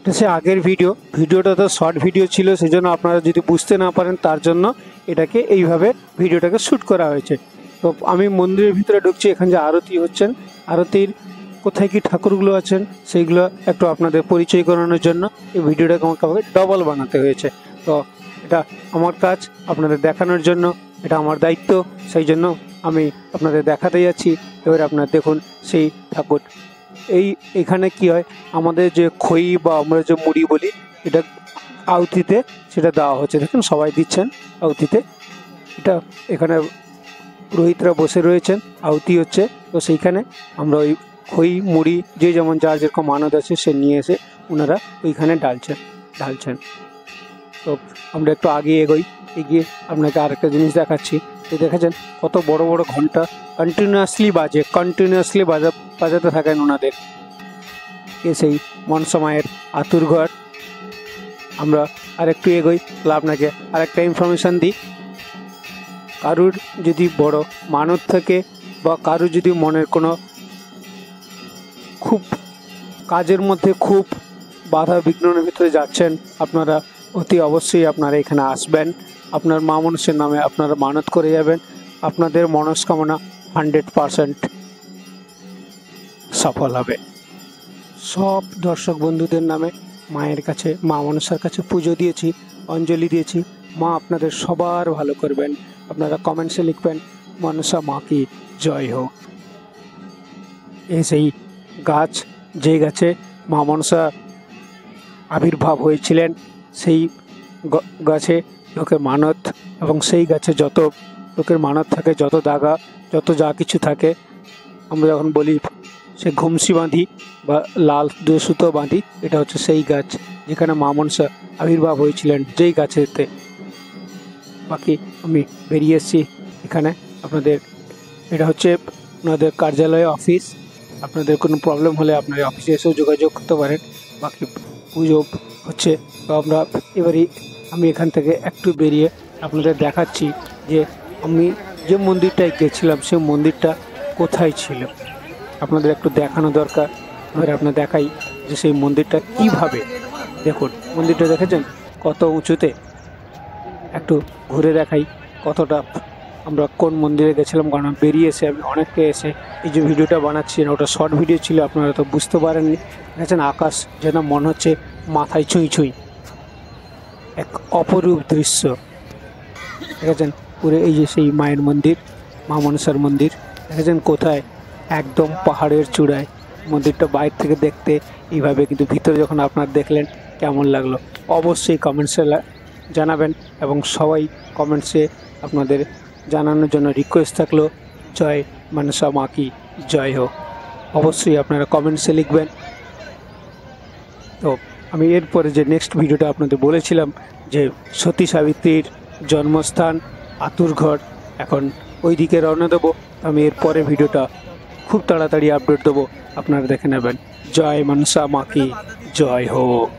সে আগের ভিডিওটা তো শর্ট ভিডিও ছিল, সেজন্য আপনারা যদি বুঝতে না পারেন তার জন্য এটাকে এইভাবে ভিডিওটাকে শ্যুট করা হয়েছে। তো আমি মন্দিরের ভিতরে ঢুকছি, এখানে যে আরতি হচ্ছেন, আরতির কোথায় কি ঠাকুরগুলো আছেন সেইগুলো একটু আপনাদের পরিচয় করানোর জন্য এই ভিডিওটাকে আমাকে ডবল বানাতে হয়েছে। তো এটা আমার কাজ আপনাদের দেখানোর জন্য, এটা আমার দায়িত্ব, সেই জন্য আমি আপনাদের দেখাতে যাচ্ছি। এবার আপনারা দেখুন সেই ঠাকুর। এইখানে কি হয়, আমাদের যে খই বা আমরা যে মুড়ি বলি, এটা আহুতিতে সেটা দেওয়া হচ্ছে। দেখুন সবাই দিচ্ছেন আহুতিতে, এটা এখানে পুরোহিতরা বসে রয়েছেন, আহুতি হচ্ছে। তো সেইখানে আমরা ওই খই মুড়ি যে যেমন যার যেরকম মানত আছে সে নিয়ে এসে ওনারা ওইখানে ঢালছেন। তো আমরা একটু আগে এগিয়ে আপনাকে আরেকটা জিনিস দেখাচ্ছি। তো দেখেছেন কত বড় বড় ঘন্টা কন্টিনিউয়াসলি বাজাতে থাকেন ওনাদের। সেই মনসা মায়ের আতুর ঘর। আমরা আরেকটু এগোই, তাহলে আপনাকে আরেকটা ইনফরমেশান দিই। কারুর যদি বড় মানত থাকে বা কারুর যদি মনের কোনো খুব কাজের মধ্যে খুব বাধা বিঘ্নের ভিতরে যাচ্ছেন, আপনারা অতি অবশ্যই আপনারা এখানে আসবেন। আপনার মা মনসার নামে আপনারা মানত করে যাবেন, আপনাদের মনস্কামনা 100% সফল হবে। সব দর্শক বন্ধুদের নামে মায়ের কাছে, মা মনসার কাছে পুজো দিয়েছি, অঞ্জলি দিয়েছি। মা আপনাদের সবার ভালো করবেন। আপনারা কমেন্টসে লিখবেন মনসা মা কি জয় হোক। সেই গাছ, যে গাছে মা মনসা আবির্ভাব হয়েছিলেন, সেই গাছে লোকের মানত, এবং সেই গাছে যত লোকের মানত থাকে, যত দাগা, যত যা কিছু থাকে, আমরা যখন বলি সে ঘুমসি বাঁধি বা লাল সুতো বাঁধি, এটা হচ্ছে সেই গাছ যেখানে মা মনসা আবির্ভাব হয়েছিলেন, যেই গাছেতে। বাকি আমি বেরিয়ে এসেছি এখানে আপনাদের, এটা হচ্ছে আপনাদের কার্যালয় অফিস। আপনাদের কোনো প্রবলেম হলে আপনারা অফিসে এসেও যোগাযোগ করতে পারেন। বাকি পুজো হচ্ছে, তো আমি এখান থেকে একটু বেরিয়ে আপনাদের দেখাচ্ছি যে আমি যে মন্দিরটায় গেছিলাম সেই মন্দিরটা কোথায় ছিল, আপনাদের একটু দেখানো দরকার। এবার আপনার দেখাই যে সেই মন্দিরটা কিভাবে। দেখুন মন্দিরটা দেখেছেন কত উঁচুতে, একটু ঘুরে দেখাই কতটা আমরা কোন মন্দিরে গেছিলাম। কারণ বেরিয়ে এসে আমি অনেকটা এসে এই যে ভিডিওটা বানাচ্ছি না, ওটা শর্ট ভিডিও ছিল, আপনারা তো বুঝতে পারেননি। দেখেছেন আকাশ যেন মনে হচ্ছে মাথায় ছুঁই, এক অপরূপ দৃশ্য দেখেছেন পুরো। এই যে সেই মায়ের মন্দির, মা মনসার মন্দির দেখেছেন কোথায়, একদম পাহাড়ের চূড়ায়। মন্দিরটা বাইরে থেকে দেখতে এইভাবে, কিন্তু ভিতরে যখন আপনারা দেখলেন কেমন লাগলো অবশ্যই কমেন্টসে জানাবেন। এবং সবাই কমেন্টসে আপনাদের জানানোর জন্য রিকোয়েস্ট থাকলো জয় মনসা মা কি জয় হোক, অবশ্যই আপনারা কমেন্টসে লিখবেন। তো আমি এরপরে যে নেক্সট ভিডিওটা আপনাদের বলেছিলাম যে সতী সাবিত্রীর জন্মস্থান আতুরঘর, এখন ওই দিকে রওনা দেবো। আমি এরপরে ভিডিওটা খুব তাড়াতাড়ি আপডেট দেবো, আপনারা দেখে নেবেন। জয় মনসা মা কি জয় হোক।